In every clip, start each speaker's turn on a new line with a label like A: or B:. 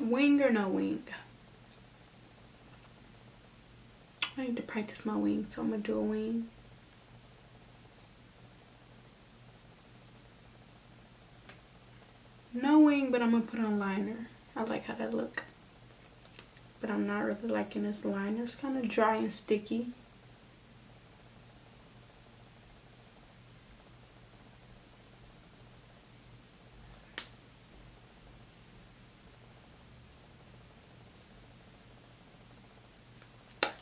A: Wing or no wing? I need to practice my wing, so I'm gonna do a wing. No wing, but I'm gonna put on liner. I like how that look. But I'm not really liking this liner. It's kind of dry and sticky.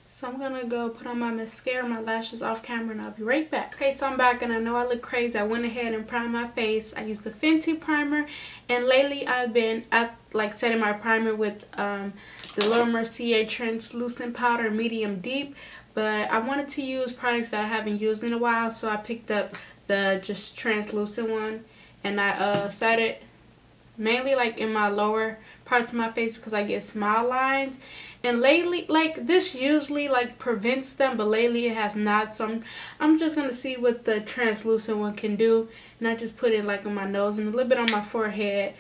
A: So I'm gonna go put on my mascara, my lashes off camera, and I'll be right back. Okay, so I'm back, and I know I look crazy. I went ahead and primed my face. I used the Fenty primer, and lately I've been like setting my primer with the LOVEEE translucent powder, medium deep. But I wanted to use products that I haven't used in a while, so I picked up the just translucent one, and I set it mainly like in my lower parts of my face because I get smile lines. And lately, like, this usually like prevents them, but lately it has not. So I'm just gonna see what the translucent one can do, and I just put it like on my nose and a little bit on my forehead.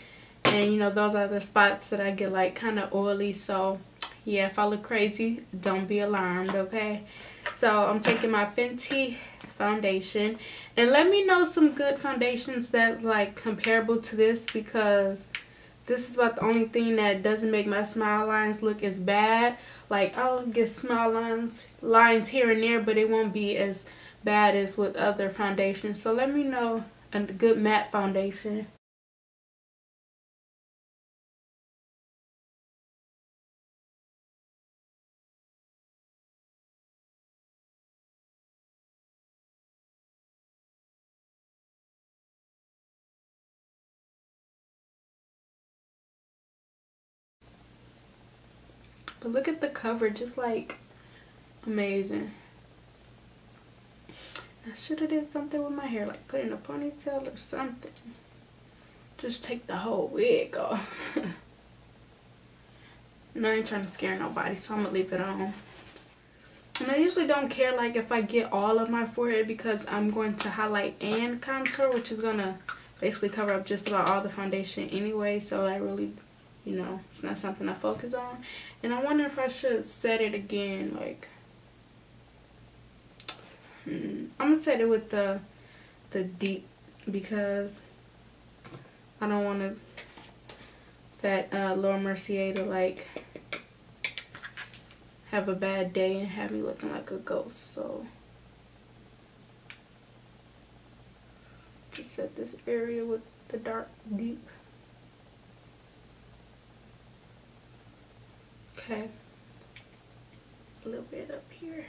A: And you know, those are the spots that I get like kind of oily. So yeah, if I look crazy, don't be alarmed, okay? So I'm taking my Fenty foundation, and let me know some good foundations that like comparable to this, because this is about the only thing that doesn't make my smile lines look as bad. Like, I'll get smile lines here and there, but it won't be as bad as with other foundations. So let me know a good matte foundation. But look at the coverage, it's like amazing. I should have did something with my hair, like put in a ponytail or something. Just take the whole wig off. No, I ain't trying to scare nobody, so I'm gonna leave it on. And I usually don't care like if I get all of my forehead, because I'm going to highlight and contour, which is gonna basically cover up just about all the foundation anyway. So I really, you know, it's not something I focus on. And I wonder if I should set it again, like I'm gonna set it with the deep, because I don't want that Laura Mercier to like have a bad day and have me looking like a ghost. So just set this area with the dark deep. Okay, a little bit up here.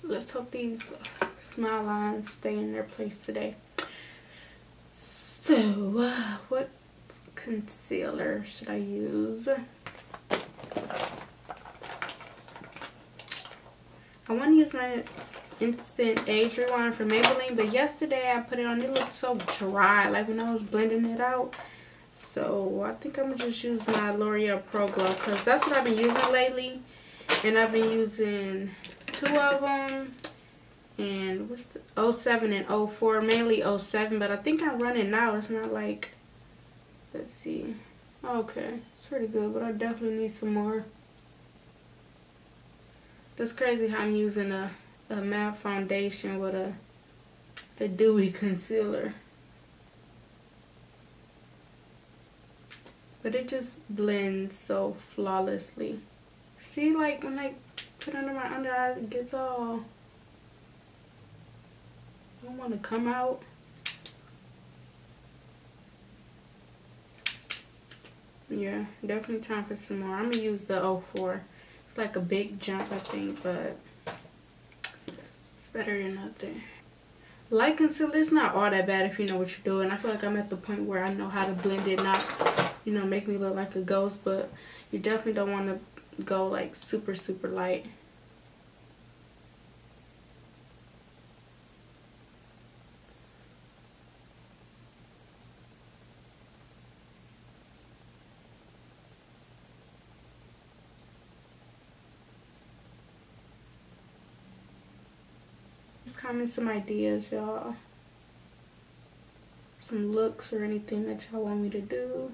A: Let's hope these smile lines stay in their place today. So, what concealer should I use? I want to use my Instant Age Rewind from Maybelline, but yesterday I put it on, it looked so dry, like when I was blending it out. So, I think I'm going to just use my L'Oreal Pro Glow, because that's what I've been using lately. And I've been using two of them, and what's the 07 and 04, mainly 07, but I think I'm running out. It's not like, let's see, okay, it's pretty good, but I definitely need some more. That's crazy how I'm using a matte foundation with a dewy concealer, but it just blends so flawlessly. See, like when I put under my under eye, it gets all, I don't want to come out. Yeah, definitely time for some more. I'm gonna use the 04. It's like a big jump, I think, but it's better than nothing. Light concealer is not all that bad if you know what you're doing. I feel like I'm at the point where I know how to blend it, not, you know, make me look like a ghost, but you definitely don't want to go like super light. comment some ideas, y'all. Some looks or anything that y'all want me to do.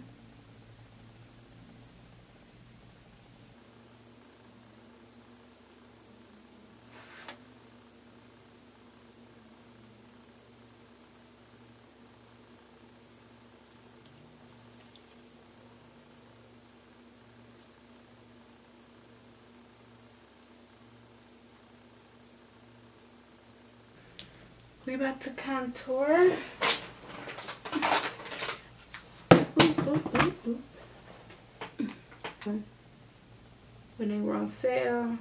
A: We about to contour. When they were on sale.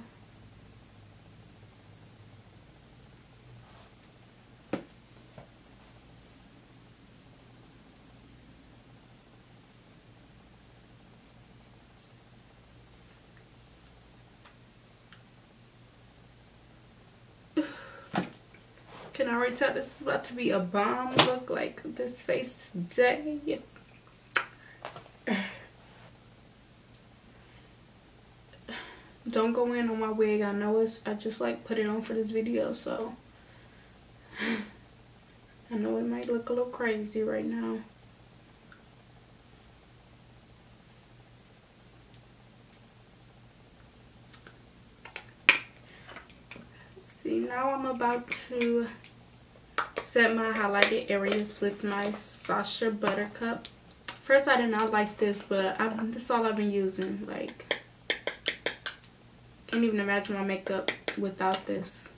A: Can I already tell this is about to be a bomb look, like this face today? Don't go in on my wig. I know I just like put it on for this video, so I know it might look a little crazy right now. See, now I'm about to set my highlighted areas with my Sacha Buttercup. First, I did not like this, but this is all I've been using. Like, can't even imagine my makeup without this.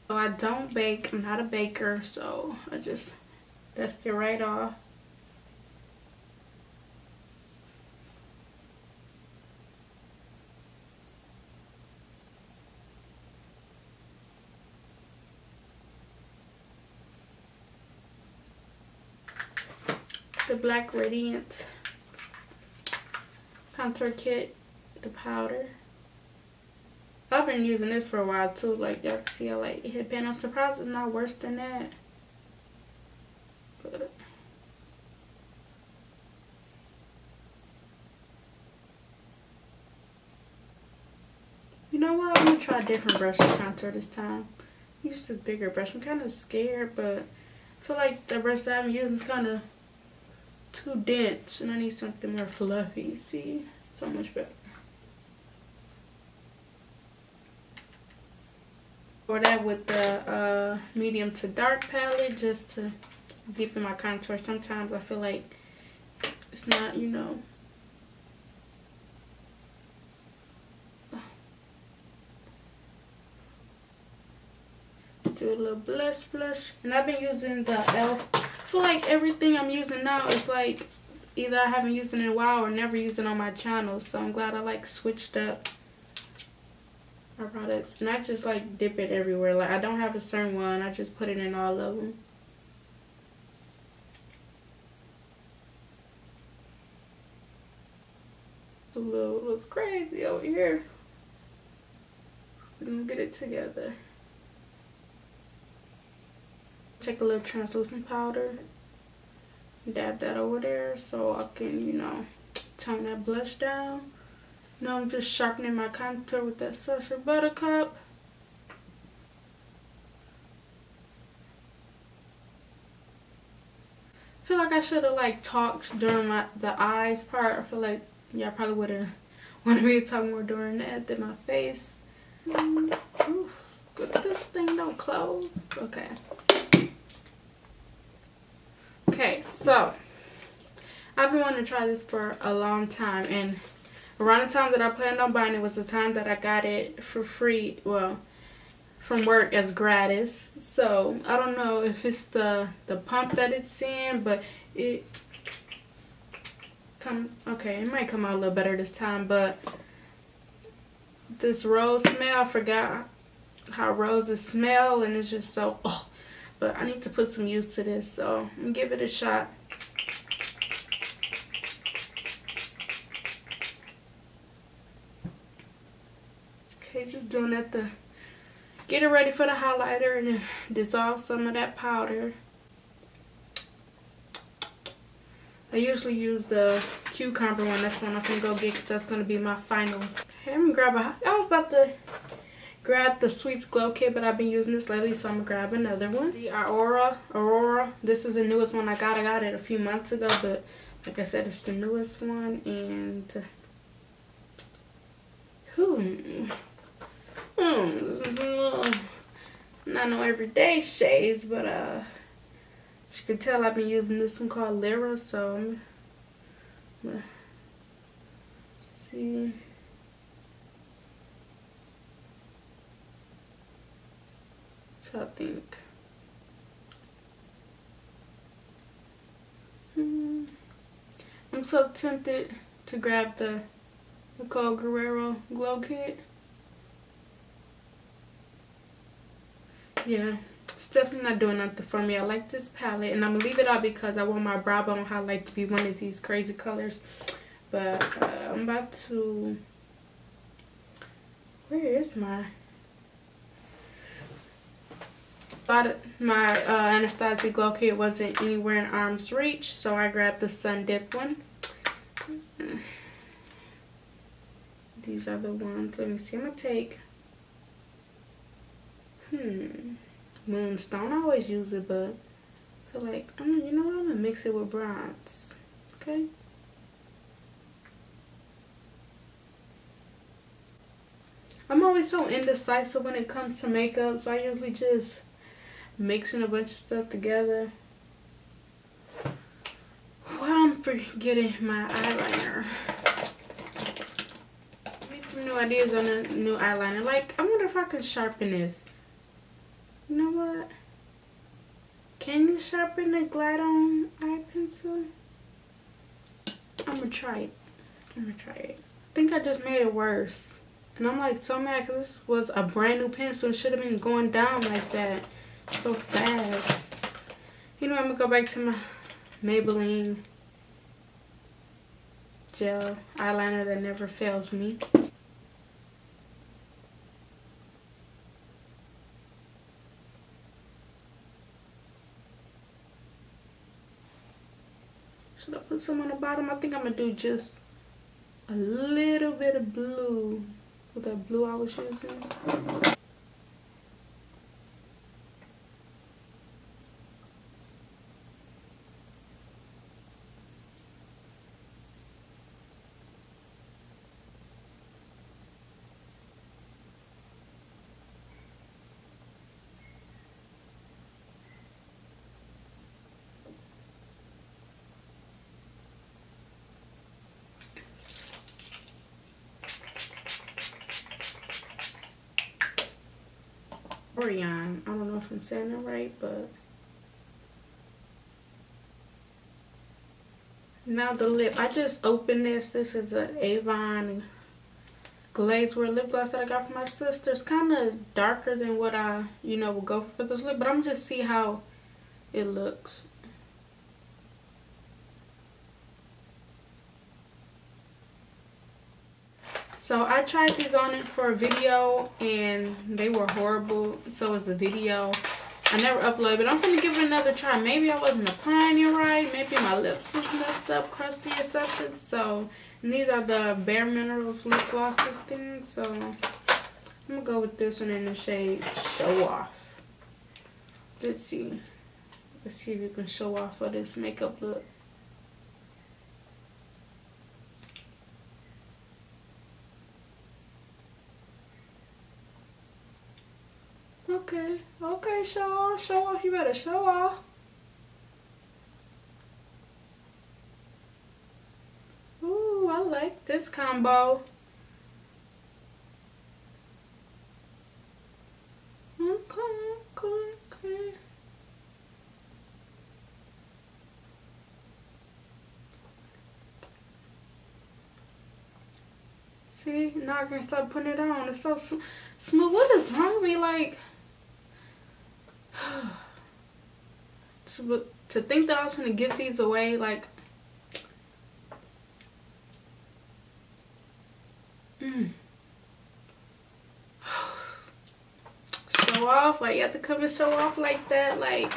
A: So I don't bake. I'm not a baker, so I just dust it right off. The Black Radiant contour kit, the powder. I've been using this for a while too. Like, y'all can see I like hit pan. I'm surprised it's not worse than that. But you know what? I'm gonna try a different brush to contour this time. Use this bigger brush. I'm kind of scared, but I feel like the brush that I'm using is kind of too dense, and I need something more fluffy. See, so much better. Or that with the medium to dark palette, just to deepen my contour. Sometimes I feel like it's not, you know. Do a little blush. And I've been using the e.l.f. I feel like everything I'm using now is like either I haven't used it in a while or never used it on my channel. So I'm glad I like switched up my products, and I just like dip it everywhere. Like, I don't have a certain one, I just put it in all of them. A little looks crazy over here. We're gonna get it together. Take a little translucent powder, dab that over there so I can, you know, tone that blush down. Now I'm just sharpening my contour with that Sacha Buttercup. I feel like I should have like talked during the eyes part. I feel like y'all probably would have wanted me to talk more during that than my face. Ooh, good. This thing don't close. Okay. Okay, so I've been wanting to try this for a long time, and around the time that I planned on buying it was the time that I got it for free, well, from work as gratis. So I don't know if it's the pump that it's in, but it might come out a little better this time. But this rose smell, I forgot how roses smell, and it's just so but I need to put some use to this, so I'm gonna give it a shot. Okay, just doing at the get it ready for the highlighter and dissolve some of that powder. I usually use the cucumber one. That's the one I'm gonna go get because that's gonna be my finals. Hey, I'm gonna grab I was about to grab the Sweets Glow Kit, but I've been using this lately, so I'm gonna grab another one. The Aurora. This is the newest one I got. I got it a few months ago, but like I said, it's the newest one. And this is not no everyday shades, but you can tell I've been using this one called Lyra, so I'm gonna see. What y'all think? I'm so tempted to grab the Nicole Guerrero Glow Kit. Yeah, it's definitely not doing nothing for me. I like this palette, and I'm gonna leave it out because I want my brow bone highlight to be one of these crazy colors. But I'm about to, where is my Anastasia Glow Kit wasn't anywhere in arm's reach, so I grabbed the Sun Dip one. These are the ones. Let me see. I'm gonna take Moonstone. I always use it, but I feel like you know what, I'm gonna mix it with bronze. Okay. I'm always so indecisive when it comes to makeup, so I usually just mixing a bunch of stuff together. While I'm forgetting my eyeliner. Need some new ideas on a new eyeliner. Like, I wonder if I can sharpen this. You know what? Can you sharpen a glide on eye pencil? I'm gonna try it. I think I just made it worse. And I'm like so mad because this was a brand new pencil. It should have been going down like that so fast. You know, I'm gonna go back to my Maybelline gel eyeliner that never fails me. Should I put some on the bottom? I think I'm gonna do just a little bit of blue with that blue I was using. THEBRYANTS. I don't know if I'm saying that right, but now the lip. I just opened this. This is an Avon Glaze Wear lip gloss that I got from my sister. It's kind of darker than what I, would go for this lip, but I'm just see how it looks. So I tried these on it for a video and they were horrible. So was the video. I never uploaded, but I'm gonna give it another try. Maybe I wasn't applying it right. Maybe my lips was messed up, crusty or something. So, and these are the Bare Minerals lip glosses thing. So I'm gonna go with this one in the shade Show Off. Let's see if you can show off for this makeup look. Okay, show off, you better show off. Ooh, I like this combo. Okay. See, now I can start putting it on. It's so smooth. What is wrong with me? Like, to think that I was going to give these away, like, off? Like, you have to come and show off like that? Like,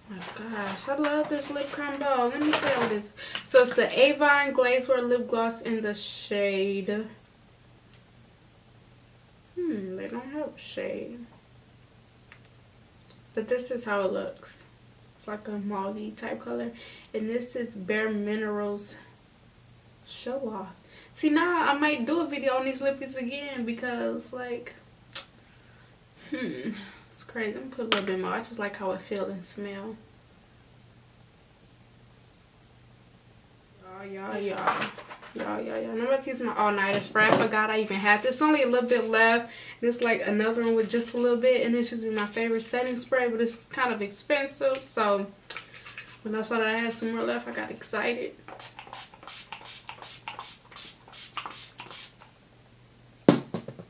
A: oh my gosh, I love this lip combo. Let me tell you this. So it's the Avon Glazewear lip gloss in the shade. They don't have a shade. But this is how it looks. It's like a mauve type color. And this is Bare Minerals Show Off. See, now I might do a video on these lippies again because, like, it's crazy. I'm gonna put a little bit more. I just like how it feels and smell. Y'all. I'm about to use my all-nighter spray. I forgot I even had this. Only a little bit left. This like another one with just a little bit, and it's just my favorite setting spray, but it's kind of expensive. So when I saw that I had some more left, I got excited.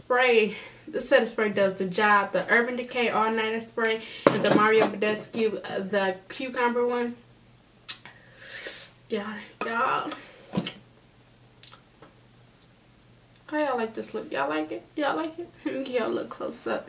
A: Spray. The setting spray does the job. The Urban Decay all-nighter spray and the Mario Badescu, the cucumber one. Y'all. How y'all like this lip? Y'all like it? Y'all like it? Let me get y'all a look close up.